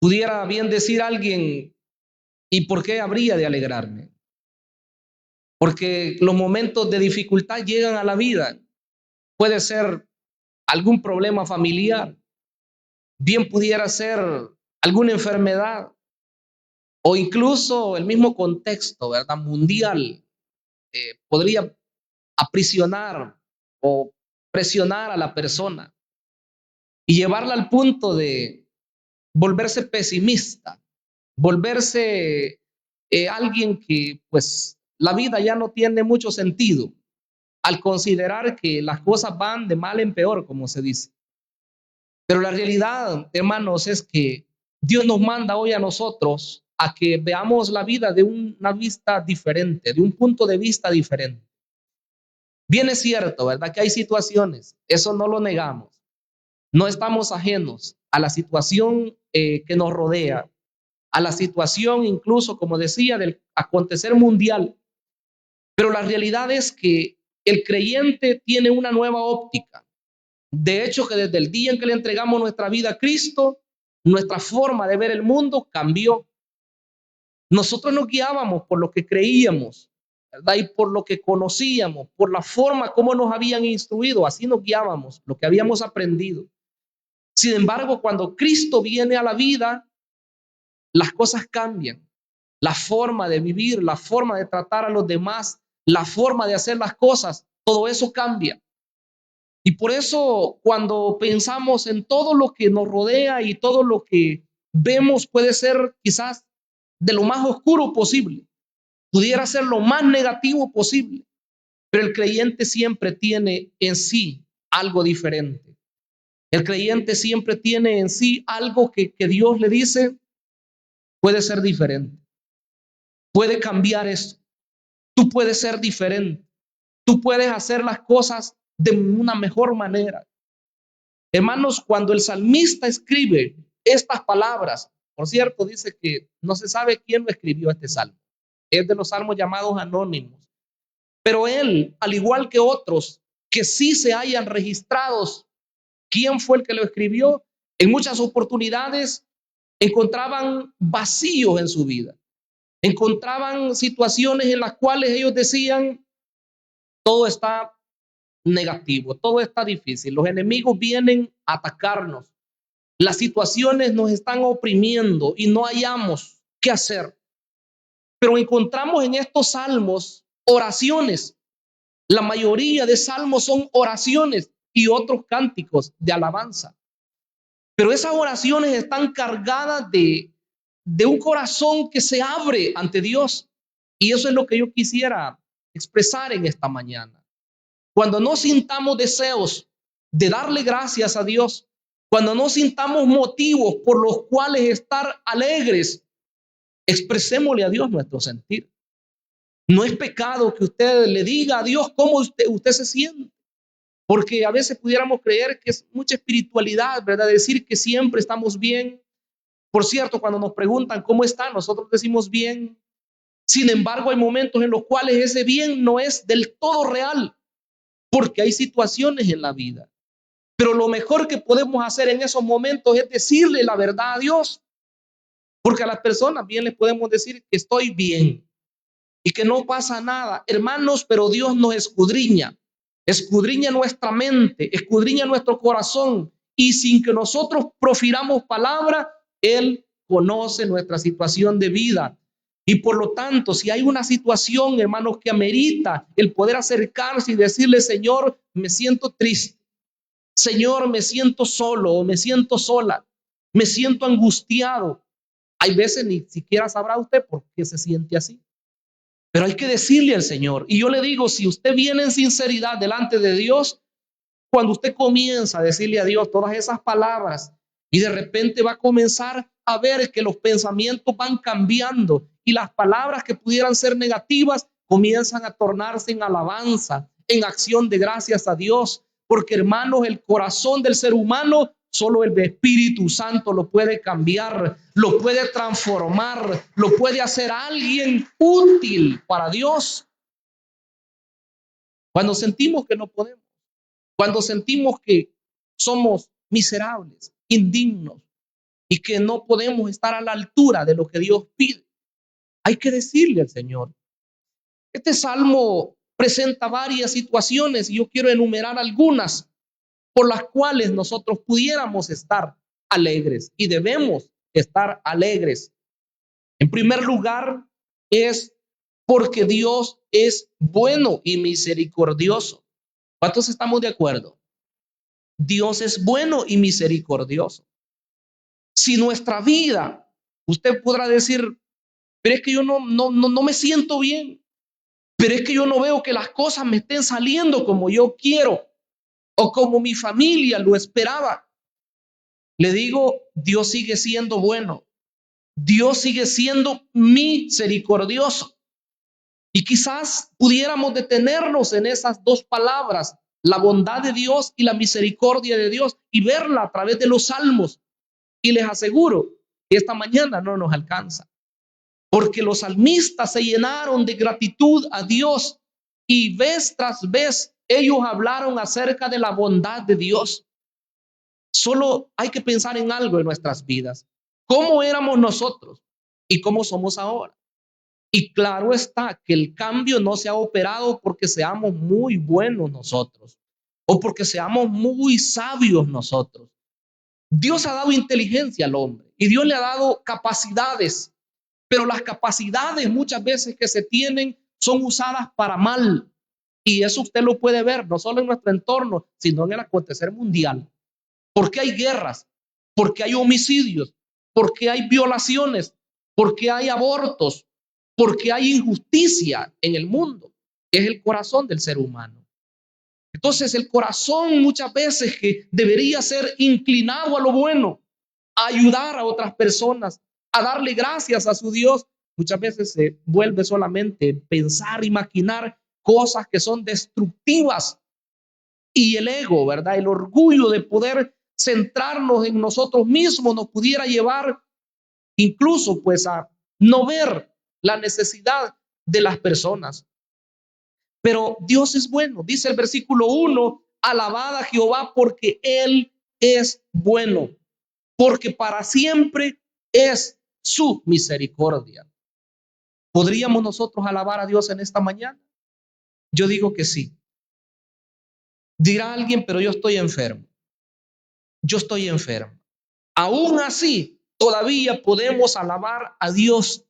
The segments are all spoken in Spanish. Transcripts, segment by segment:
Pudiera bien decir alguien, ¿y por qué habría de alegrarme? Porque los momentos de dificultad llegan a la vida. Puede ser algún problema familiar, bien pudiera ser alguna enfermedad o incluso el mismo contexto, ¿verdad? Mundial podría aprisionar o presionar a la persona y llevarla al punto de volverse pesimista, volverse alguien que pues la vida ya no tiene mucho sentido al considerar que las cosas van de mal en peor, como se dice. Pero la realidad, hermanos, es que Dios nos manda hoy a nosotros a que veamos la vida de una vista diferente, de un punto de vista diferente. Bien es cierto, ¿verdad? Que hay situaciones, eso no lo negamos. No estamos ajenos a la situación que nos rodea, a la situación incluso, como decía, del acontecer mundial. Pero la realidad es que el creyente tiene una nueva óptica. De hecho, que desde el día en que le entregamos nuestra vida a Cristo, nuestra forma de ver el mundo cambió. Nosotros nos guiábamos por lo que creíamos, ¿verdad? Y por lo que conocíamos, por la forma como nos habían instruido, así nos guiábamos, lo que habíamos aprendido. Sin embargo, cuando Cristo viene a la vida, las cosas cambian. La forma de vivir, la forma de tratar a los demás, la forma de hacer las cosas, todo eso cambia. Y por eso cuando pensamos en todo lo que nos rodea y todo lo que vemos puede ser quizás de lo más oscuro posible, pudiera ser lo más negativo posible, pero el creyente siempre tiene en sí algo diferente. El creyente siempre tiene en sí algo que Dios le dice, puede ser diferente, puede cambiar esto, tú puedes ser diferente, tú puedes hacer las cosas de una mejor manera. Hermanos, cuando el salmista escribe estas palabras, por cierto, dice que no se sabe quién lo escribió este salmo, es de los salmos llamados anónimos, pero él, al igual que otros que sí se hayan registrados quién fue el que lo escribió, en muchas oportunidades encontraban vacíos en su vida, encontraban situaciones en las cuales ellos decían, todo está negativo, todo está difícil, los enemigos vienen a atacarnos, las situaciones nos están oprimiendo y no hallamos qué hacer. Pero encontramos en estos salmos oraciones. La mayoría de salmos son oraciones y otros cánticos de alabanza. Pero esas oraciones están cargadas de un corazón que se abre ante Dios. Y eso es lo que yo quisiera expresar en esta mañana. Cuando no sintamos deseos de darle gracias a Dios, cuando no sintamos motivos por los cuales estar alegres, expresémosle a Dios nuestro sentir. No es pecado que usted le diga a Dios cómo usted se siente, porque a veces pudiéramos creer que es mucha espiritualidad, ¿verdad? Decir que siempre estamos bien. Por cierto, cuando nos preguntan cómo está, nosotros decimos bien. Sin embargo, hay momentos en los cuales ese bien no es del todo real, porque hay situaciones en la vida. Pero lo mejor que podemos hacer en esos momentos es decirle la verdad a Dios, porque a las personas bien les podemos decir que estoy bien y que no pasa nada, hermanos, pero Dios nos escudriña, escudriña nuestra mente, escudriña nuestro corazón y sin que nosotros profiramos palabra, Él conoce nuestra situación de vida. Y por lo tanto, si hay una situación, hermanos, que amerita el poder acercarse y decirle, Señor, me siento triste, Señor, me siento solo o me siento sola, me siento angustiado. Hay veces ni siquiera sabrá usted por qué se siente así. Pero hay que decirle al Señor. Y yo le digo, si usted viene en sinceridad delante de Dios, cuando usted comienza a decirle a Dios todas esas palabras y de repente va a comenzar a ver que los pensamientos van cambiando y las palabras que pudieran ser negativas comienzan a tornarse en alabanza, en acción de gracias a Dios. Porque hermanos, el corazón del ser humano solo el Espíritu Santo lo puede cambiar, lo puede transformar, lo puede hacer alguien útil para Dios. Cuando sentimos que no podemos, cuando sentimos que somos miserables, indignos, y que no podemos estar a la altura de lo que Dios pide. Hay que decirle al Señor. Este salmo presenta varias situaciones y yo quiero enumerar algunas por las cuales nosotros pudiéramos estar alegres y debemos estar alegres. En primer lugar, es porque Dios es bueno y misericordioso. ¿Cuántos estamos de acuerdo? Dios es bueno y misericordioso. Si nuestra vida, usted podrá decir, pero es que yo no me siento bien, pero es que yo no veo que las cosas me estén saliendo como yo quiero o como mi familia lo esperaba. Le digo, Dios sigue siendo bueno. Dios sigue siendo misericordioso. Y quizás pudiéramos detenernos en esas dos palabras, la bondad de Dios y la misericordia de Dios, y verla a través de los salmos. Y les aseguro que esta mañana no nos alcanza, porque los salmistas se llenaron de gratitud a Dios y vez tras vez ellos hablaron acerca de la bondad de Dios. Solo hay que pensar en algo en nuestras vidas. ¿Cómo éramos nosotros y cómo somos ahora? Y claro está que el cambio no se ha operado porque seamos muy buenos nosotros o porque seamos muy sabios nosotros. Dios ha dado inteligencia al hombre y Dios le ha dado capacidades, pero las capacidades muchas veces que se tienen son usadas para mal. Y eso usted lo puede ver no solo en nuestro entorno, sino en el acontecer mundial. Porque hay guerras, porque hay homicidios, porque hay violaciones, porque hay abortos, porque hay injusticia en el mundo, que es el corazón del ser humano. Entonces el corazón muchas veces que debería ser inclinado a lo bueno, a ayudar a otras personas, a darle gracias a su Dios, muchas veces se vuelve solamente pensar y maquinar cosas que son destructivas. Y el ego, ¿verdad? El orgullo de poder centrarnos en nosotros mismos nos pudiera llevar incluso pues a no ver la necesidad de las personas. Pero Dios es bueno. Dice el versículo 1, alabad a Jehová porque Él es bueno, porque para siempre es su misericordia. ¿Podríamos nosotros alabar a Dios en esta mañana? Yo digo que sí. Dirá alguien, pero yo estoy enfermo. Yo estoy enfermo. Aún así, todavía podemos alabar a Dios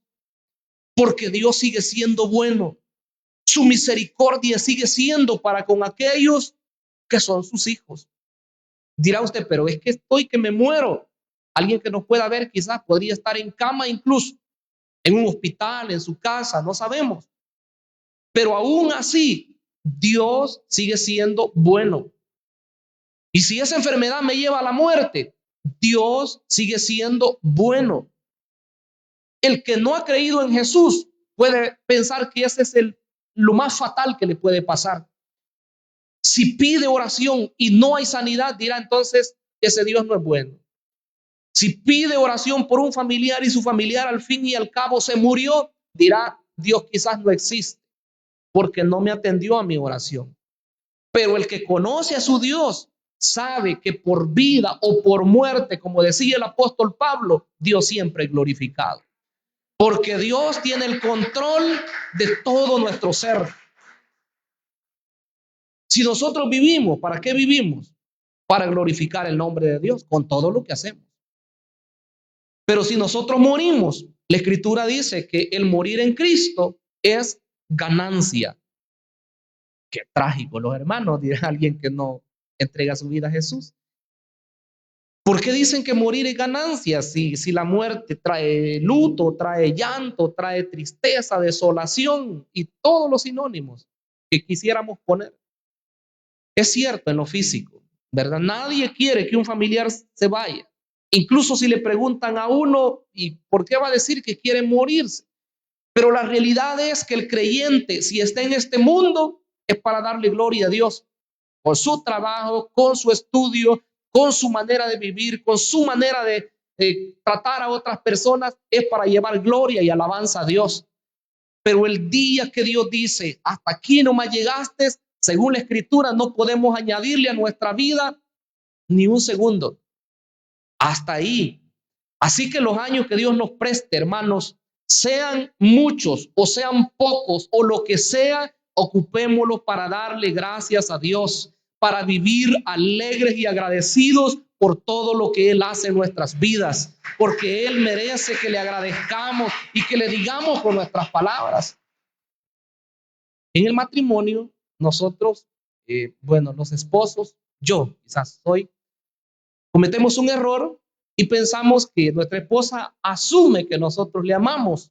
porque Dios sigue siendo bueno. Su misericordia sigue siendo para con aquellos que son sus hijos. Dirá usted, pero es que estoy que me muero. Alguien que nos pueda ver quizás podría estar en cama incluso, en un hospital, en su casa, no sabemos. Pero aún así, Dios sigue siendo bueno. Y si esa enfermedad me lleva a la muerte, Dios sigue siendo bueno. El que no ha creído en Jesús puede pensar que ese es lo más fatal que le puede pasar. Si pide oración y no hay sanidad, dirá entonces ese Dios no es bueno. Si pide oración por un familiar y su familiar al fin y al cabo se murió, dirá Dios quizás no existe porque no me atendió a mi oración. Pero el que conoce a su Dios sabe que por vida o por muerte, como decía el apóstol Pablo, Dios siempre es glorificado. Porque Dios tiene el control de todo nuestro ser. Si nosotros vivimos, ¿para qué vivimos? Para glorificar el nombre de Dios con todo lo que hacemos. Pero si nosotros morimos, la Escritura dice que el morir en Cristo es ganancia. Qué trágico, los hermanos, dirá alguien que no entrega su vida a Jesús. ¿Por qué dicen que morir es ganancia? Si la muerte trae luto, trae llanto, trae tristeza, desolación y todos los sinónimos que quisiéramos poner. Es cierto en lo físico, ¿verdad? Nadie quiere que un familiar se vaya. Incluso si le preguntan a uno, ¿y por qué va a decir que quiere morirse? Pero la realidad es que el creyente, si está en este mundo, es para darle gloria a Dios con su trabajo, con su estudio, con su manera de vivir, con su manera de tratar a otras personas, es para llevar gloria y alabanza a Dios. Pero el día que Dios dice, hasta aquí no me llegaste, según la Escritura, no podemos añadirle a nuestra vida ni un segundo. Hasta ahí. Así que los años que Dios nos preste, hermanos, sean muchos o sean pocos o lo que sea, ocupémoslo para darle gracias a Dios, para vivir alegres y agradecidos por todo lo que Él hace en nuestras vidas, porque Él merece que le agradezcamos y que le digamos con nuestras palabras. En el matrimonio, nosotros, los esposos, yo quizás cometemos un error y pensamos que nuestra esposa asume que nosotros le amamos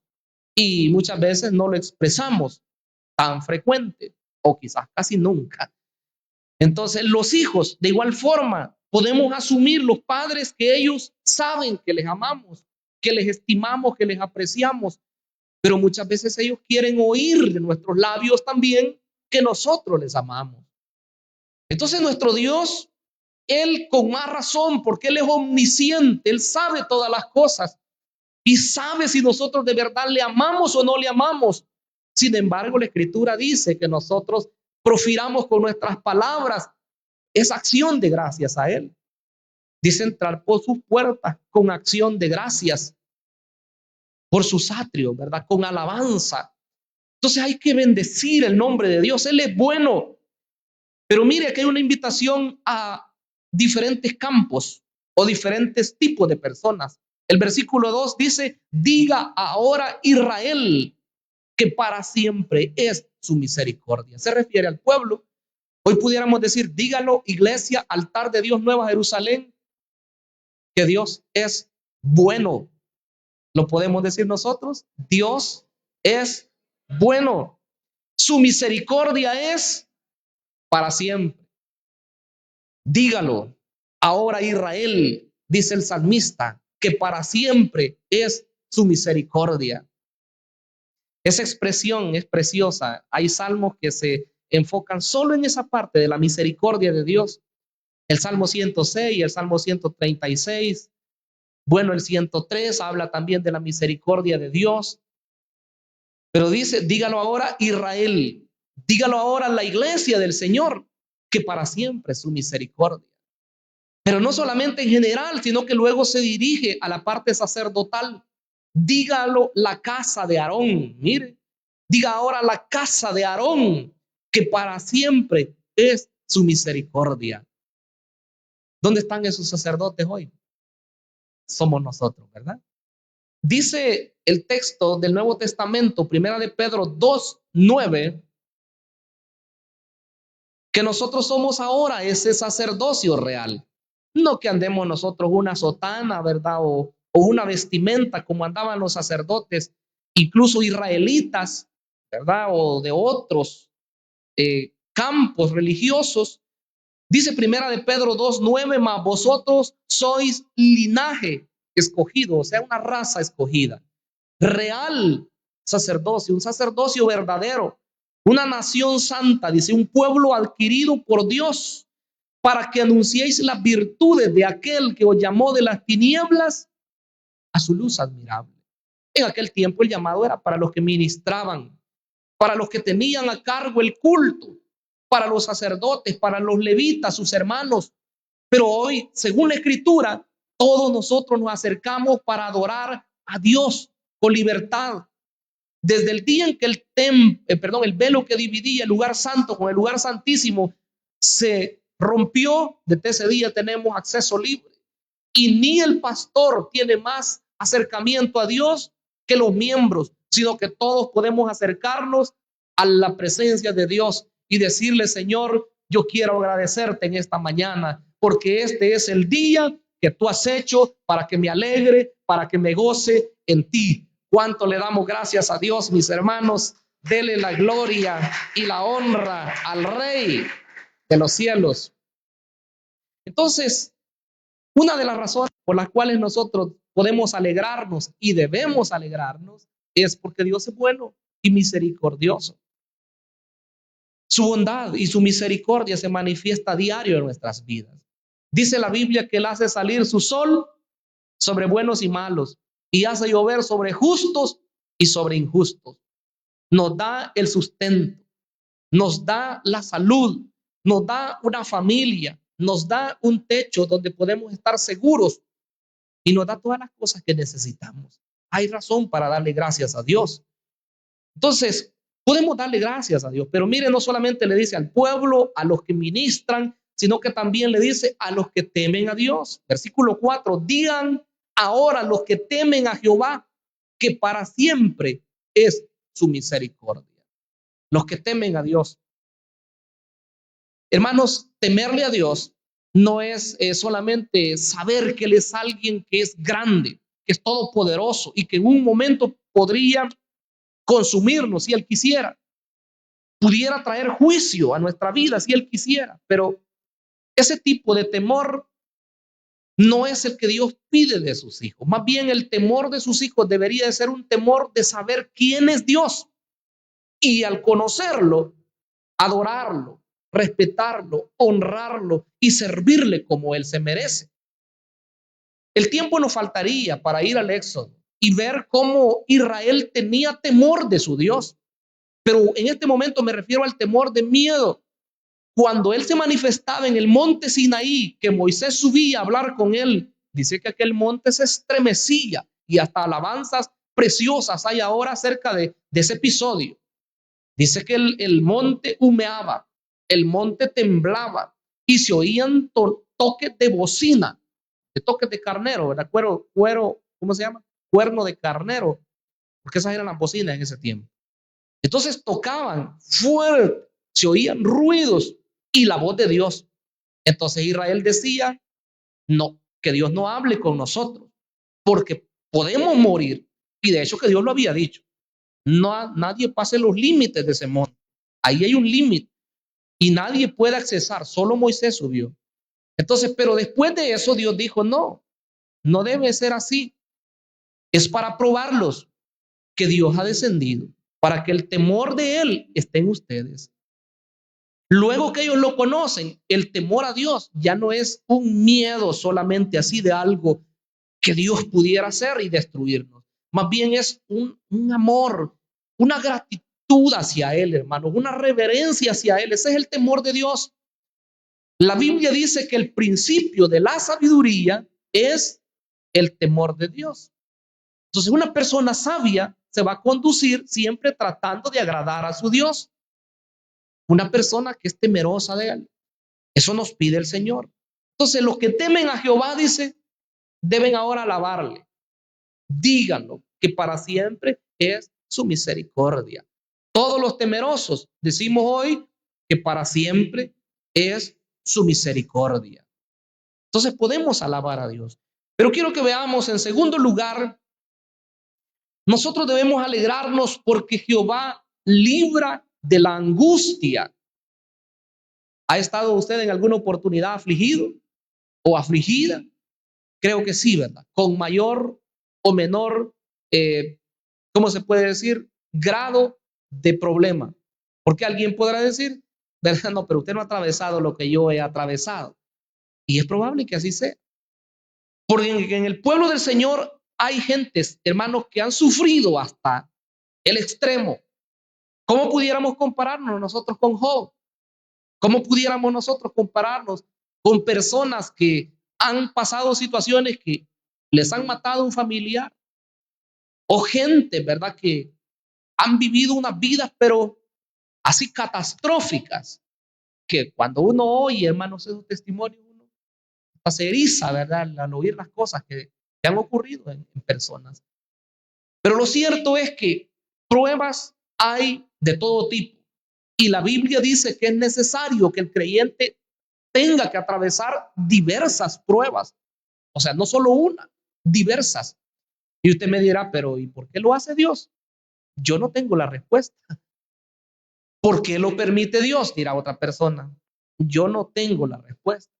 y muchas veces no lo expresamos tan frecuente o quizás casi nunca. Entonces los hijos de igual forma podemos asumir los padres que ellos saben que les amamos, que les estimamos, que les apreciamos, pero muchas veces ellos quieren oír de nuestros labios también que nosotros les amamos. Entonces nuestro Dios, Él con más razón, porque Él es omnisciente, Él sabe todas las cosas y sabe si nosotros de verdad le amamos o no le amamos. Sin embargo, la Escritura dice que nosotros profiramos con nuestras palabras esa acción de gracias a Él. Dice entrar por sus puertas con acción de gracias, por sus atrios, ¿verdad? Con alabanza. Entonces hay que bendecir el nombre de Dios. Él es bueno. Pero mire que hay una invitación a diferentes campos o diferentes tipos de personas. El versículo 2 dice, diga ahora Israel que para siempre es su misericordia. Se refiere al pueblo. Hoy pudiéramos decir, dígalo iglesia, altar de Dios, Nueva Jerusalén, que Dios es bueno. ¿Lo podemos decir nosotros? Dios es bueno. Su misericordia es para siempre. Dígalo ahora Israel, dice el salmista, que para siempre es su misericordia. Esa expresión es preciosa. Hay salmos que se enfocan solo en esa parte de la misericordia de Dios. El Salmo 106, el Salmo 136. Bueno, el 103 habla también de la misericordia de Dios. Pero dice, dígalo ahora Israel, dígalo ahora la iglesia del Señor, que para siempre es su misericordia. Pero no solamente en general, sino que luego se dirige a la parte sacerdotal. Dígalo la casa de Aarón. Mire, diga ahora la casa de Aarón, que para siempre es su misericordia. ¿Dónde están esos sacerdotes hoy? Somos nosotros, ¿verdad? Dice el texto del Nuevo Testamento, primera de Pedro 2:9, que nosotros somos ahora ese sacerdocio real. No que andemos nosotros una sotana, ¿verdad? O una vestimenta como andaban los sacerdotes, incluso israelitas, ¿verdad? O de otros campos religiosos. Dice primera de Pedro 2:9, mas vosotros sois linaje escogido, o sea, una raza escogida, real sacerdocio, un sacerdocio verdadero, una nación santa, dice, un pueblo adquirido por Dios, para que anunciéis las virtudes de aquel que os llamó de las tinieblas a su luz admirable. En aquel tiempo el llamado era para los que ministraban, para los que tenían a cargo el culto, para los sacerdotes, para los levitas, sus hermanos. Pero hoy, según la Escritura, todos nosotros nos acercamos para adorar a Dios con libertad. Desde el día en que el velo que dividía el lugar santo con el lugar santísimo se rompió, desde ese día tenemos acceso libre. Y ni el pastor tiene más acercamiento a Dios que los miembros, sino que todos podemos acercarnos a la presencia de Dios y decirle, Señor, yo quiero agradecerte en esta mañana, porque este es el día que tú has hecho para que me alegre, para que me goce en ti. ¿Cuánto le damos gracias a Dios, mis hermanos? Dele la gloria y la honra al Rey de los cielos. Entonces, una de las razones por las cuales nosotros podemos alegrarnos y debemos alegrarnos es porque Dios es bueno y misericordioso. Su bondad y su misericordia se manifiesta a diario en nuestras vidas. Dice la Biblia que Él hace salir su sol sobre buenos y malos y hace llover sobre justos y sobre injustos. Nos da el sustento, nos da la salud, nos da una familia, nos da un techo donde podemos estar seguros y nos da todas las cosas que necesitamos. Hay razón para darle gracias a Dios. Entonces, podemos darle gracias a Dios, pero mire, no solamente le dice al pueblo, a los que ministran, sino que también le dice a los que temen a Dios. Versículo 4, digan ahora los que temen a Jehová, que para siempre es su misericordia. Los que temen a Dios. Hermanos, temerle a Dios no es solamente saber que Él es alguien que es grande, que es todopoderoso y que en un momento podría consumirnos si Él quisiera. Pudiera traer juicio a nuestra vida si Él quisiera, pero ese tipo de temor no es el que Dios pide de sus hijos. Más bien el temor de sus hijos debería de ser un temor de saber quién es Dios y al conocerlo, adorarlo, respetarlo, honrarlo y servirle como Él se merece. El tiempo nos faltaría para ir al Éxodo y ver cómo Israel tenía temor de su Dios. Pero en este momento me refiero al temor de miedo. Cuando Él se manifestaba en el monte Sinaí, que Moisés subía a hablar con Él, dice que aquel monte se estremecía y hasta alabanzas preciosas hay ahora acerca de ese episodio. Dice que el monte humeaba, el monte temblaba y se oían toques de bocina, de toques de carnero, ¿verdad? Cuero, ¿cómo se llama? Cuerno de carnero, porque esas eran las bocinas en ese tiempo. Entonces tocaban fuerte, se oían ruidos y la voz de Dios. Entonces Israel decía, no, que Dios no hable con nosotros, porque podemos morir. Y de hecho que Dios lo había dicho. No, nadie pase los límites de ese monte. Ahí hay un límite y nadie puede accesar, solo Moisés subió. Entonces, pero después de eso Dios dijo, no, no debe ser así. Es para probarlos que Dios ha descendido, para que el temor de Él esté en ustedes. Luego que ellos lo conocen, el temor a Dios ya no es un miedo solamente así de algo que Dios pudiera hacer y destruirnos. Más bien es un amor, una gratitud hacia Él, hermanos, una reverencia hacia Él. Ese es el temor de Dios. La Biblia dice que el principio de la sabiduría es el temor de Dios. Entonces, una persona sabia se va a conducir siempre tratando de agradar a su Dios. Una persona que es temerosa de Él. Eso nos pide el Señor. Entonces, los que temen a Jehová, dice, deben ahora alabarle. Díganlo, que para siempre es su misericordia. Todos los temerosos decimos hoy que para siempre es su misericordia. Entonces podemos alabar a Dios. Pero quiero que veamos en segundo lugar, nosotros debemos alegrarnos porque Jehová libra de la angustia. ¿Ha estado usted en alguna oportunidad afligido o afligida? Creo que sí, ¿verdad? Con mayor o menor, ¿cómo se puede decir? Grado de problema. Porque alguien podrá decir, ¿verdad? No, pero usted no ha atravesado lo que yo he atravesado. Y es probable que así sea. Porque en el pueblo del Señor hay gentes, hermanos, que han sufrido hasta el extremo. ¿Cómo pudiéramos compararnos nosotros con Job? ¿Cómo pudiéramos nosotros compararnos con personas que han pasado situaciones que les han matado a un familiar? O gente, ¿verdad? Que han vivido unas vidas, pero así catastróficas, que cuando uno oye, hermanos, esos testimonios, uno se eriza, ¿verdad? Al oír las cosas que han ocurrido en personas. Pero lo cierto es que pruebas hay de todo tipo. Y la Biblia dice que es necesario que el creyente tenga que atravesar diversas pruebas. O sea, no solo una, diversas. Y usted me dirá, pero ¿y por qué lo hace Dios? Yo no tengo la respuesta. ¿Por qué lo permite Dios? Dirá otra persona. Yo no tengo la respuesta.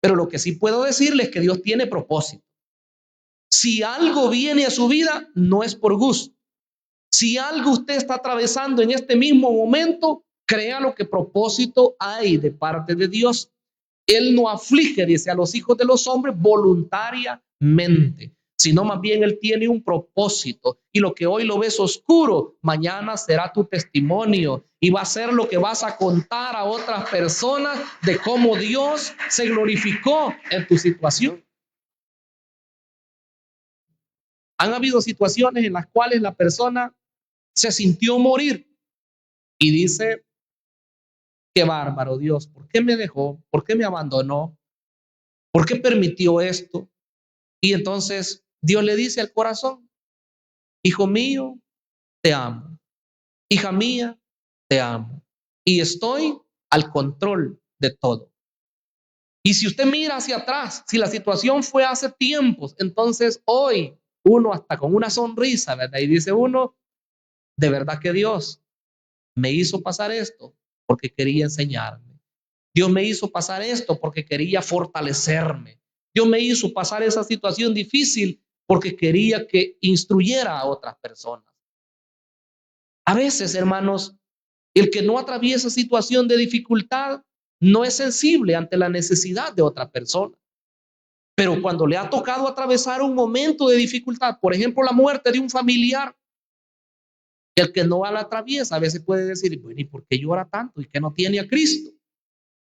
Pero lo que sí puedo decirle es que Dios tiene propósito. Si algo viene a su vida, no es por gusto. Si algo usted está atravesando en este mismo momento, créalo que propósito hay de parte de Dios. Él no aflige, dice, a los hijos de los hombres voluntariamente, sino más bien Él tiene un propósito. Y lo que hoy lo ves oscuro, mañana será tu testimonio y va a ser lo que vas a contar a otras personas de cómo Dios se glorificó en tu situación. Han habido situaciones en las cuales la persona se sintió morir y dice, qué bárbaro Dios, ¿por qué me dejó? ¿Por qué me abandonó? ¿Por qué permitió esto? Y entonces Dios le dice al corazón, hijo mío, te amo. Hija mía, te amo. Y estoy al control de todo. Y si usted mira hacia atrás, si la situación fue hace tiempos, entonces hoy uno hasta con una sonrisa, ¿verdad? Y dice uno, de verdad que Dios me hizo pasar esto porque quería enseñarme. Dios me hizo pasar esto porque quería fortalecerme. Dios me hizo pasar esa situación difícil porque quería que instruyera a otras personas. A veces, hermanos, el que no atraviesa situación de dificultad no es sensible ante la necesidad de otra persona. Pero cuando le ha tocado atravesar un momento de dificultad, por ejemplo, la muerte de un familiar, el que no la atraviesa a veces puede decir, bueno, ¿y por qué llora tanto? ¿Y que no tiene a Cristo?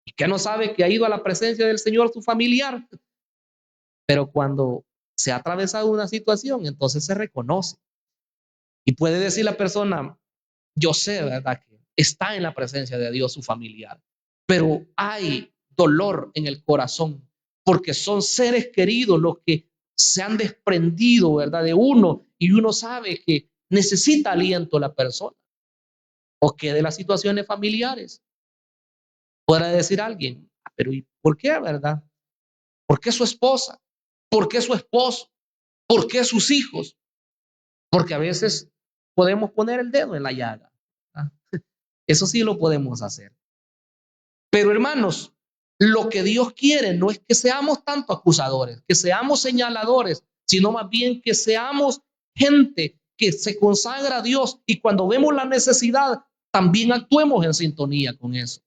¿Y que no sabe que ha ido a la presencia del Señor su familiar? Pero cuando se ha atravesado una situación, entonces se reconoce. Y puede decir la persona, yo sé, ¿verdad? Que está en la presencia de Dios su familiar, pero hay dolor en el corazón porque son seres queridos los que se han desprendido, ¿verdad? De uno y uno sabe que necesita aliento la persona o que de las situaciones familiares podrá decir alguien, pero ¿y por qué, verdad? ¿Por qué su esposa? ¿Por qué su esposo? ¿Por qué sus hijos? Porque a veces podemos poner el dedo en la llaga. ¿Ah? Eso sí lo podemos hacer. Pero hermanos, lo que Dios quiere no es que seamos tanto acusadores, que seamos señaladores, sino más bien que seamos gente que se consagra a Dios y cuando vemos la necesidad, también actuemos en sintonía con eso.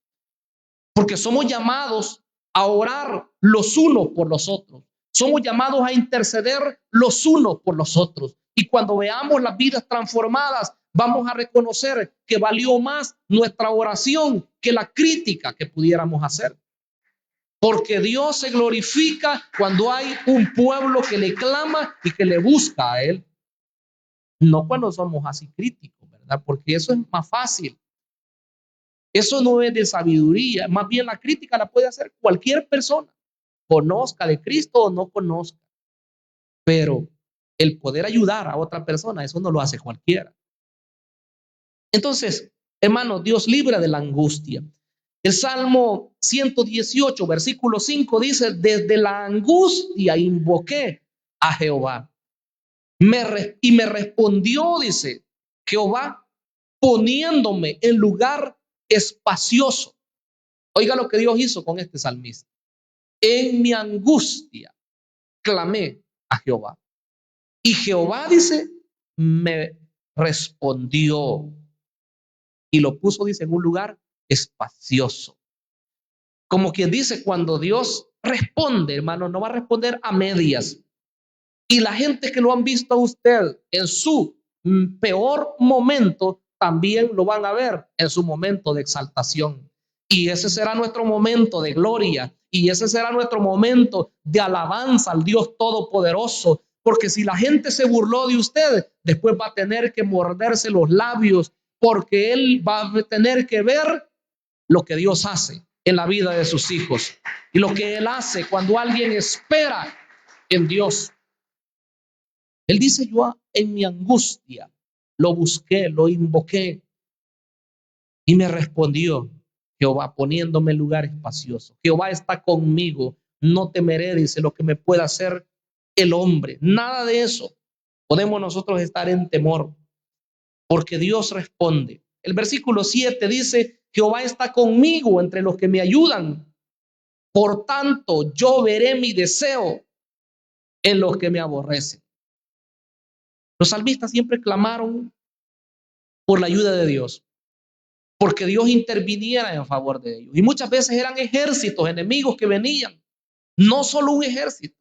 Porque somos llamados a orar los unos por los otros. Somos llamados a interceder los unos por los otros. Y cuando veamos las vidas transformadas, vamos a reconocer que valió más nuestra oración que la crítica que pudiéramos hacer. Porque Dios se glorifica cuando hay un pueblo que le clama y que le busca a Él. No cuando somos así críticos, ¿verdad? Porque eso es más fácil. Eso no es de sabiduría, más bien la crítica la puede hacer cualquier persona, conozca de Cristo o no conozca, pero el poder ayudar a otra persona, eso no lo hace cualquiera. Entonces, hermanos, Dios libra de la angustia. El Salmo 118, versículo 5 dice, desde la angustia invoqué a Jehová. Y me respondió, dice Jehová, poniéndome en lugar espacioso. Oiga lo que Dios hizo con este salmista. En mi angustia clamé a Jehová. Y Jehová dice, me respondió. Y lo puso, dice, en un lugar espacioso. Como quien dice, cuando Dios responde, hermano, no va a responder a medias. Y la gente que lo han visto a usted en su peor momento, también lo van a ver en su momento de exaltación. Y ese será nuestro momento de gloria. Y ese será nuestro momento de alabanza al Dios Todopoderoso. Porque si la gente se burló de usted, después va a tener que morderse los labios, porque él va a tener que ver lo que Dios hace en la vida de sus hijos. Y lo que él hace cuando alguien espera en Dios. Él dice, yo en mi angustia lo busqué, lo invoqué y me respondió Jehová poniéndome en lugar espacioso. Jehová está conmigo, no temeré, dice, lo que me pueda hacer el hombre. Nada de eso podemos nosotros estar en temor, porque Dios responde. El versículo 7 dice, Jehová está conmigo entre los que me ayudan. Por tanto, yo veré mi deseo en los que me aborrecen. Los salmistas siempre clamaron por la ayuda de Dios, porque Dios interviniera en favor de ellos. Y muchas veces eran ejércitos enemigos que venían, no solo un ejército,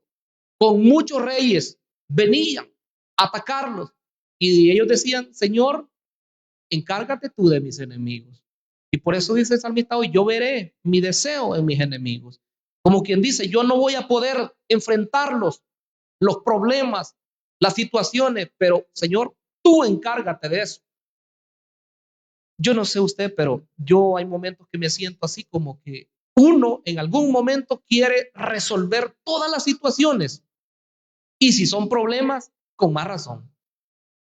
con muchos reyes venían a atacarlos. Y ellos decían, Señor, encárgate tú de mis enemigos. Y por eso dice el salmista hoy, yo veré mi deseo en mis enemigos. Como quien dice, yo no voy a poder enfrentarlos, los problemas, las situaciones, pero Señor, tú encárgate de eso. Yo no sé usted, pero yo hay momentos que me siento así como que uno en algún momento quiere resolver todas las situaciones y si son problemas, con más razón.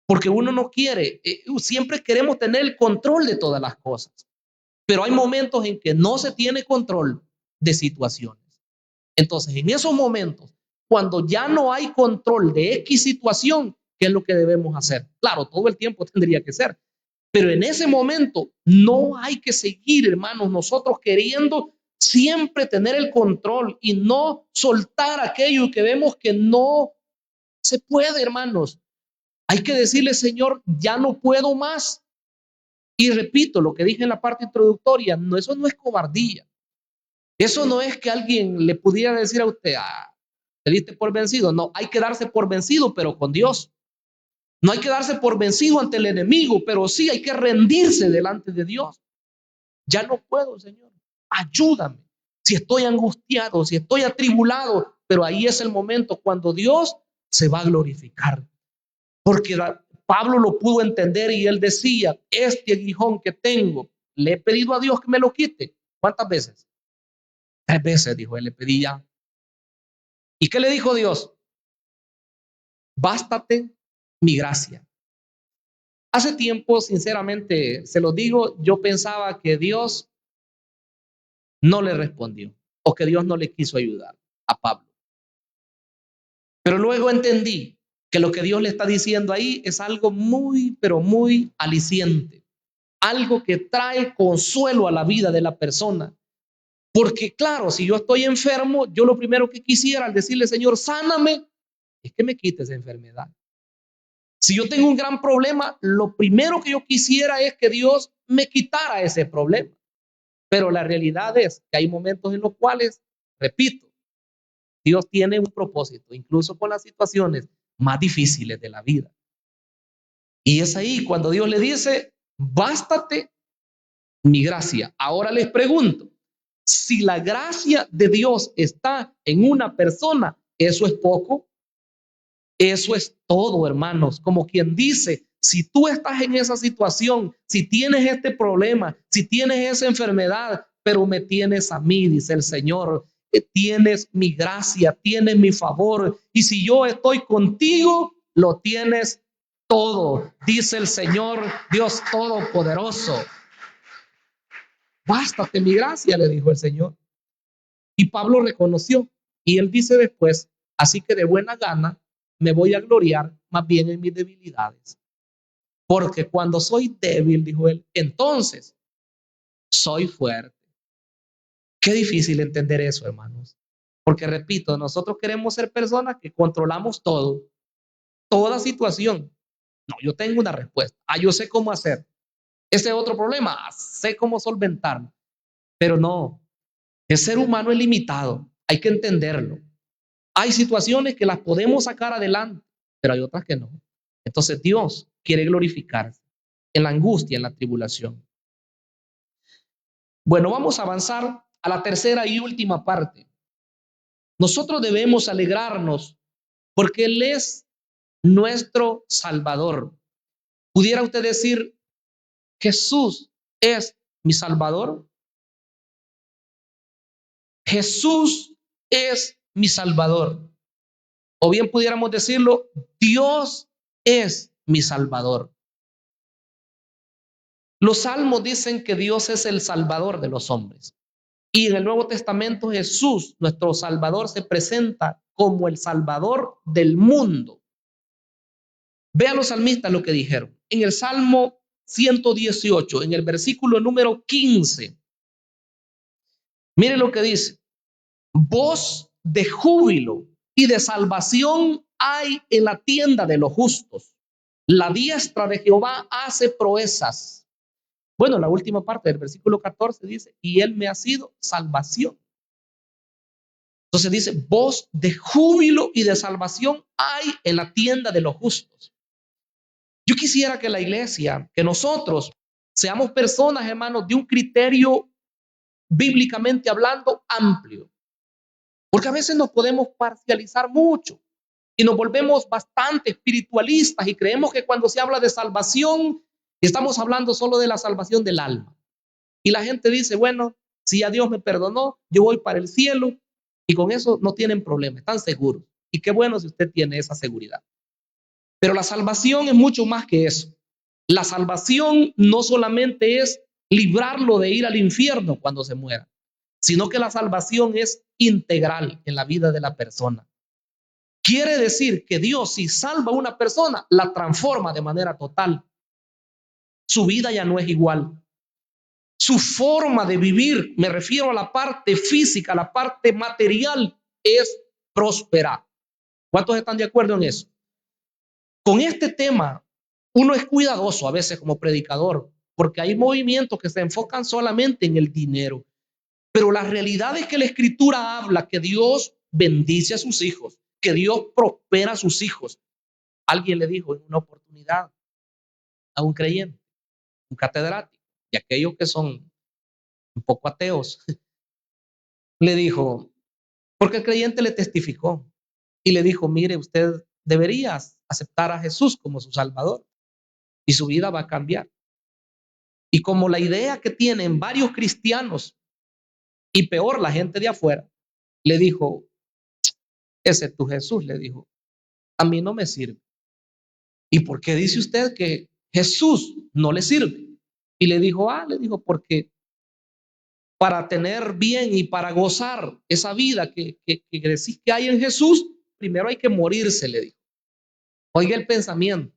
Porque uno no quiere, siempre queremos tener el control de todas las cosas, pero hay momentos en que no se tiene control de situaciones. Entonces, en esos momentos, cuando ya no hay control de X situación, ¿qué es lo que debemos hacer? Claro, todo el tiempo tendría que ser, pero en ese momento no hay que seguir, hermanos, nosotros queriendo siempre tener el control y no soltar aquello que vemos que no se puede, hermanos. Hay que decirle, Señor, ya no puedo más. Y repito lo que dije en la parte introductoria, no, eso no es cobardía. Eso no es que alguien le pudiera decir a usted, te diste por vencido. No, hay que darse por vencido, pero con Dios. No hay que darse por vencido ante el enemigo, pero sí hay que rendirse delante de Dios. Ya no puedo, Señor. Ayúdame. Si estoy angustiado, si estoy atribulado, pero ahí es el momento cuando Dios se va a glorificar. Porque Pablo lo pudo entender y él decía, este aguijón que tengo, le he pedido a Dios que me lo quite. ¿Cuántas veces? 3 veces, dijo él, le pedí ya. ¿Y qué le dijo Dios? Bástate mi gracia. Hace tiempo, sinceramente, se lo digo, yo pensaba que Dios no le respondió o que Dios no le quiso ayudar a Pablo. Pero luego entendí que lo que Dios le está diciendo ahí es algo muy, pero muy aliciente, algo que trae consuelo a la vida de la persona. Porque claro, si yo estoy enfermo, yo lo primero que quisiera al decirle, Señor, sáname, es que me quite esa enfermedad. Si yo tengo un gran problema, lo primero que yo quisiera es que Dios me quitara ese problema. Pero la realidad es que hay momentos en los cuales, repito, Dios tiene un propósito, incluso con las situaciones más difíciles de la vida. Y es ahí cuando Dios le dice, bástate mi gracia. Ahora les pregunto, si la gracia de Dios está en una persona, ¿eso es poco? Eso es todo, hermanos. Como quien dice, si tú estás en esa situación, si tienes este problema, si tienes esa enfermedad, pero me tienes a mí, dice el Señor, tienes mi gracia, tienes mi favor. Y si yo estoy contigo, lo tienes todo, dice el Señor, Dios Todopoderoso. Bástate mi gracia, le dijo el Señor. Y Pablo reconoció. Y él dice después, así que de buena gana me voy a gloriar más bien en mis debilidades. Porque cuando soy débil, dijo él, entonces soy fuerte. Qué difícil entender eso, hermanos. Porque repito, nosotros queremos ser personas que controlamos todo, toda situación. No, yo tengo una respuesta. Yo sé cómo hacer. Ese otro problema, sé cómo solventarlo. Pero no, el ser humano es limitado. Hay que entenderlo. Hay situaciones que las podemos sacar adelante, pero hay otras que no. Entonces Dios quiere glorificarse en la angustia, en la tribulación. Bueno, vamos a avanzar a la tercera y última parte. Nosotros debemos alegrarnos porque Él es nuestro Salvador. ¿Pudiera usted decir, Jesús es mi Salvador? Jesús es mi Salvador. O bien pudiéramos decirlo, Dios es mi Salvador. Los salmos dicen que Dios es el Salvador de los hombres. Y en el Nuevo Testamento Jesús, nuestro Salvador, se presenta como el Salvador del mundo. Vean los salmistas lo que dijeron. En el Salmo 118, en el versículo número 15, miren lo que dice. Voz de júbilo y de salvación hay en la tienda de los justos. La diestra de Jehová hace proezas. Bueno, la última parte del versículo 14 dice, y él me ha sido salvación. Entonces dice, voz de júbilo y de salvación hay en la tienda de los justos. Yo quisiera que la iglesia, que nosotros seamos personas, hermanos, de un criterio bíblicamente hablando amplio. Porque a veces nos podemos parcializar mucho y nos volvemos bastante espiritualistas y creemos que cuando se habla de salvación, estamos hablando solo de la salvación del alma. Y la gente dice, bueno, si ya Dios me perdonó, yo voy para el cielo, y con eso no tienen problema, están seguros. Y qué bueno si usted tiene esa seguridad. Pero la salvación es mucho más que eso. La salvación no solamente es librarlo de ir al infierno cuando se muera, sino que la salvación es integral en la vida de la persona. Quiere decir que Dios, si salva a una persona, la transforma de manera total. Su vida ya no es igual. Su forma de vivir, me refiero a la parte física, a la parte material, es próspera. ¿Cuántos están de acuerdo en eso? Con este tema, uno es cuidadoso a veces como predicador, porque hay movimientos que se enfocan solamente en el dinero. Pero la realidad es que la Escritura habla que Dios bendice a sus hijos, que Dios prospera a sus hijos. Alguien le dijo en una oportunidad a un creyente, un catedrático, y aquellos que son un poco ateos, le dijo, porque el creyente le testificó y le dijo, mire, usted debería aceptar a Jesús como su Salvador y su vida va a cambiar. Y como la idea que tienen varios cristianos y peor la gente de afuera, le dijo, ese es tu Jesús, le dijo, a mí no me sirve. ¿Y por qué dice usted que Jesús no le sirve? Y le dijo, le dijo, porque para tener bien y para gozar esa vida que decís que hay en Jesús, primero hay que morirse, le dijo. Oiga el pensamiento.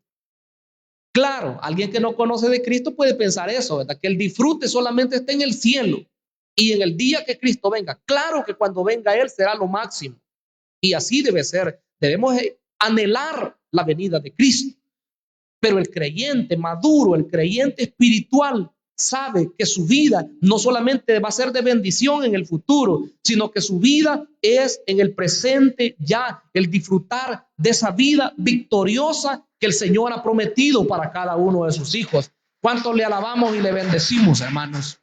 Claro, alguien que no conoce de Cristo puede pensar eso, ¿verdad? Que el disfrute solamente está en el cielo y en el día que Cristo venga. Claro que cuando venga Él será lo máximo y así debe ser. Debemos anhelar la venida de Cristo. Pero el creyente maduro, el creyente espiritual, sabe que su vida no solamente va a ser de bendición en el futuro, sino que su vida es en el presente ya, el disfrutar de esa vida victoriosa que el Señor ha prometido para cada uno de sus hijos. ¿Cuánto le alabamos y le bendecimos, hermanos?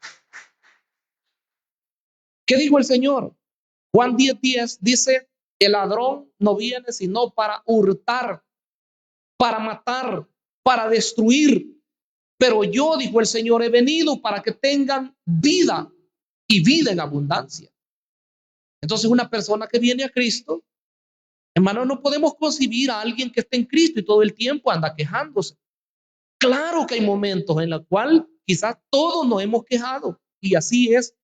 ¿Qué dijo el Señor? Juan 10:10 dice, el ladrón no viene sino para hurtar, para matar, para destruir. Pero yo, dijo el Señor, he venido para que tengan vida y vida en abundancia. Entonces, una persona que viene a Cristo, hermano, no podemos concebir a alguien que esté en Cristo y todo el tiempo anda quejándose. Claro que hay momentos en los cuales quizás todos nos hemos quejado y así es,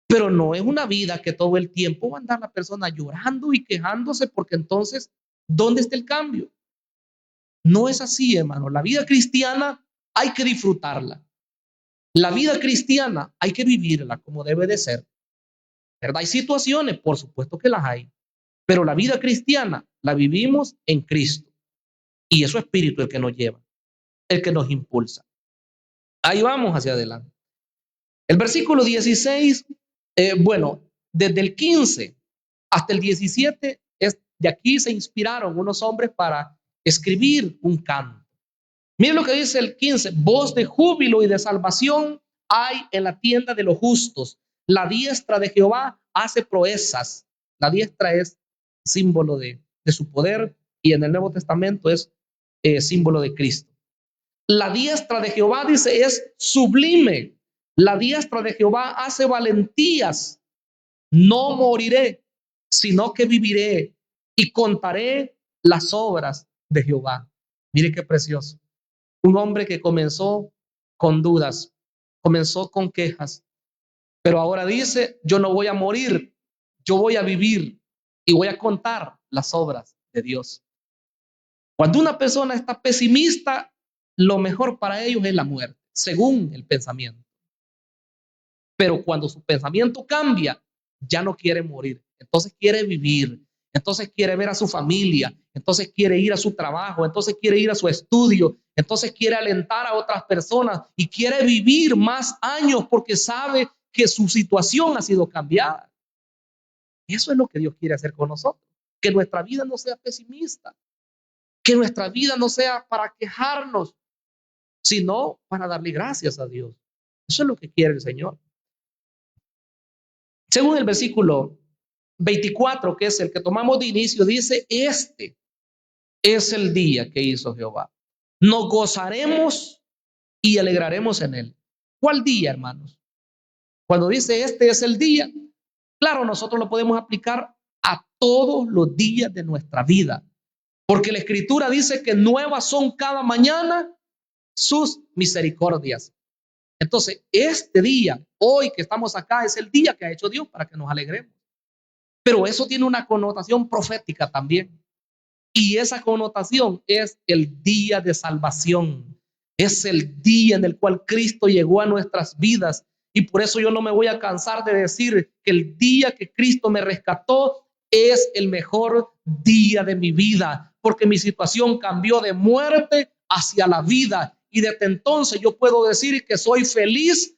pero no es una vida que todo el tiempo va a andar la persona llorando y quejándose porque entonces, ¿dónde está el cambio? No es así, hermano. La vida cristiana hay que disfrutarla. La vida cristiana hay que vivirla como debe de ser, ¿verdad? Hay situaciones, por supuesto que las hay, pero la vida cristiana la vivimos en Cristo y es su espíritu el que nos lleva, el que nos impulsa. Ahí vamos hacia adelante. El versículo 16, bueno, desde el 15 hasta el 17, de aquí se inspiraron unos hombres para escribir un canto. Miren lo que dice el 15, voz de júbilo y de salvación hay en la tienda de los justos. La diestra de Jehová hace proezas. La diestra es símbolo de su poder y en el Nuevo Testamento es símbolo de Cristo. La diestra de Jehová, dice, es sublime. La diestra de Jehová hace valentías. No moriré, sino que viviré y contaré las obras de Jehová. Mire qué precioso. Un hombre que comenzó con dudas, comenzó con quejas, pero ahora dice, yo no voy a morir, yo voy a vivir y voy a contar las obras de Dios. Cuando una persona está pesimista, lo mejor para ellos es la muerte, según el pensamiento. Pero cuando su pensamiento cambia, ya no quiere morir, entonces quiere vivir, entonces quiere ver a su familia, entonces quiere ir a su trabajo, entonces quiere ir a su estudio, entonces quiere alentar a otras personas y quiere vivir más años porque sabe que su situación ha sido cambiada. Eso es lo que Dios quiere hacer con nosotros, que nuestra vida no sea pesimista, que nuestra vida no sea para quejarnos, sino para darle gracias a Dios. Eso es lo que quiere el Señor. Según el versículo 24, que es el que tomamos de inicio, dice: este es el día que hizo Jehová. Nos gozaremos y alegraremos en él. ¿Cuál día, hermanos? Cuando dice este es el día, claro, nosotros lo podemos aplicar a todos los días de nuestra vida, porque la Escritura dice que nuevas son cada mañana sus misericordias. Entonces, este día, hoy que estamos acá, es el día que ha hecho Dios para que nos alegremos. Pero eso tiene una connotación profética también. Y esa connotación es el día de salvación. Es el día en el cual Cristo llegó a nuestras vidas. Y por eso yo no me voy a cansar de decir que el día que Cristo me rescató es el mejor día de mi vida, porque mi situación cambió de muerte hacia la vida. Y desde entonces yo puedo decir que soy feliz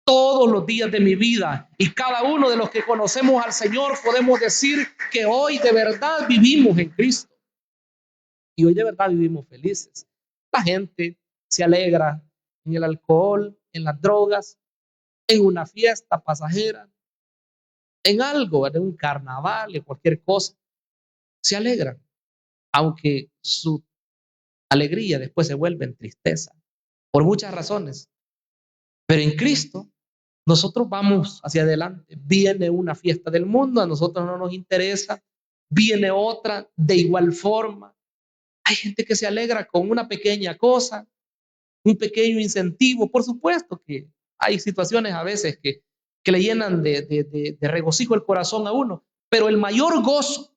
todos los días de mi vida. Y cada uno de los que conocemos al Señor podemos decir que hoy de verdad vivimos en Cristo. Y hoy de verdad vivimos felices. La gente se alegra en el alcohol, en las drogas, en una fiesta pasajera, en algo, en un carnaval, en cualquier cosa. Se alegran, aunque su alegría después se vuelve en tristeza, por muchas razones. Pero en Cristo nosotros vamos hacia adelante. Viene una fiesta del mundo, a nosotros no nos interesa. Viene otra de igual forma. Hay gente que se alegra con una pequeña cosa, un pequeño incentivo. Por supuesto que hay situaciones a veces que le llenan de regocijo el corazón a uno, pero el mayor gozo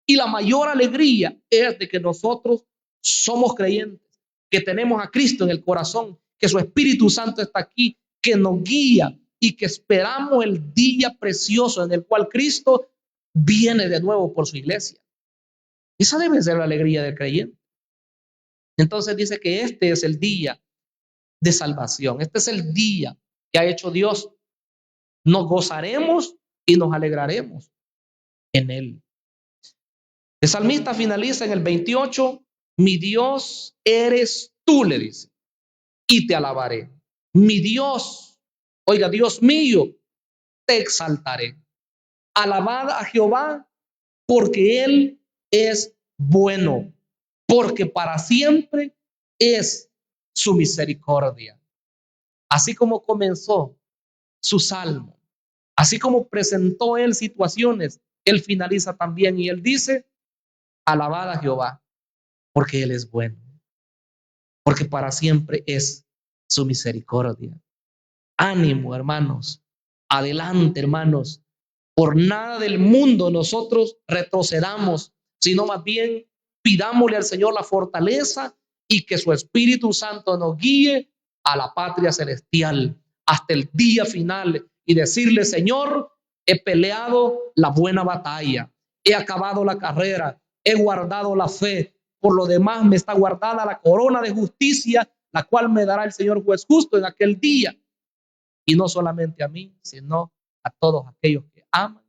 y la mayor alegría es de que nosotros somos creyentes, que tenemos a Cristo en el corazón, que su Espíritu Santo está aquí, que nos guía y que esperamos el día precioso en el cual Cristo viene de nuevo por su iglesia. Esa debe ser la alegría del creyente. Entonces dice que este es el día de salvación. Este es el día que ha hecho Dios. Nos gozaremos y nos alegraremos en él. El salmista finaliza en el 28: mi Dios eres tú, le dice, y te alabaré. Mi Dios, oiga, Dios mío, te exaltaré. Alabad a Jehová, porque él es bueno, porque para siempre es su misericordia. Así como comenzó su salmo, así como presentó él situaciones, él finaliza también y él dice: alabad a Jehová, porque él es bueno, porque para siempre es su misericordia. Ánimo, hermanos, adelante, hermanos. Por nada del mundo nosotros retrocedamos, sino más bien pidámosle al Señor la fortaleza y que su Espíritu Santo nos guíe a la patria celestial hasta el día final y decirle: Señor, he peleado la buena batalla, he acabado la carrera, he guardado la fe. Por lo demás me está guardada la corona de justicia, la cual me dará el Señor juez justo en aquel día. Y no solamente a mí, sino a todos aquellos que aman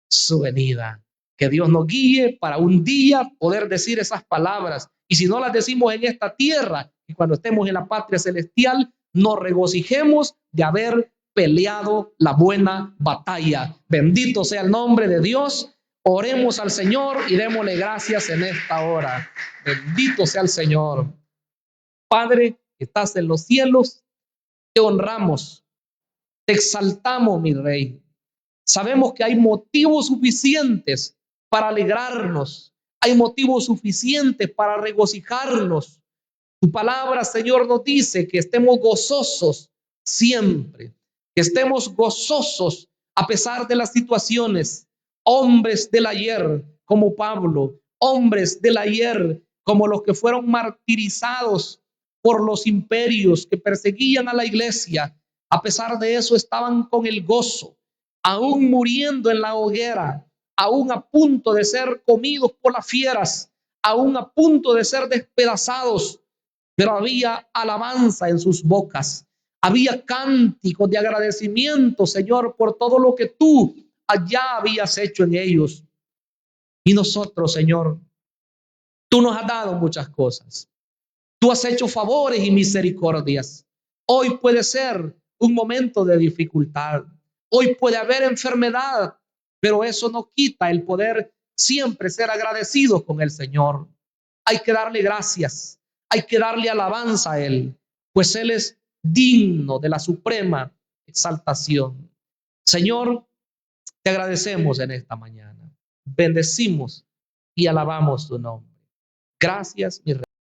su venida. Que Dios nos guíe para un día poder decir esas palabras. Y si no las decimos en esta tierra, y cuando estemos en la patria celestial, nos regocijemos de haber peleado la buena batalla. Bendito sea el nombre de Dios. Oremos al Señor y démosle gracias en esta hora. Bendito sea el Señor. Padre, que estás en los cielos, te honramos, te exaltamos, mi Rey. Sabemos que hay motivos suficientes para alegrarnos. Hay motivos suficientes para regocijarnos. Tu palabra, Señor, nos dice que estemos gozosos siempre, que estemos gozosos a pesar de las situaciones. Hombres del ayer como Pablo, hombres del ayer como los que fueron martirizados por los imperios que perseguían a la iglesia. A pesar de eso estaban con el gozo, aún muriendo en la hoguera, aún a punto de ser comidos por las fieras, aún a punto de ser despedazados, pero había alabanza en sus bocas, había cánticos de agradecimiento, Señor, por todo lo que tú allá habías hecho en ellos. Y nosotros, Señor, tú nos has dado muchas cosas. Tú has hecho favores y misericordias. Hoy puede ser un momento de dificultad. Hoy puede haber enfermedad pero eso no quita el poder siempre ser agradecidos con el Señor. Hay que darle gracias, hay que darle alabanza a Él, pues Él es digno de la suprema exaltación. Señor, te agradecemos en esta mañana, bendecimos y alabamos tu nombre. Gracias, mi Rey.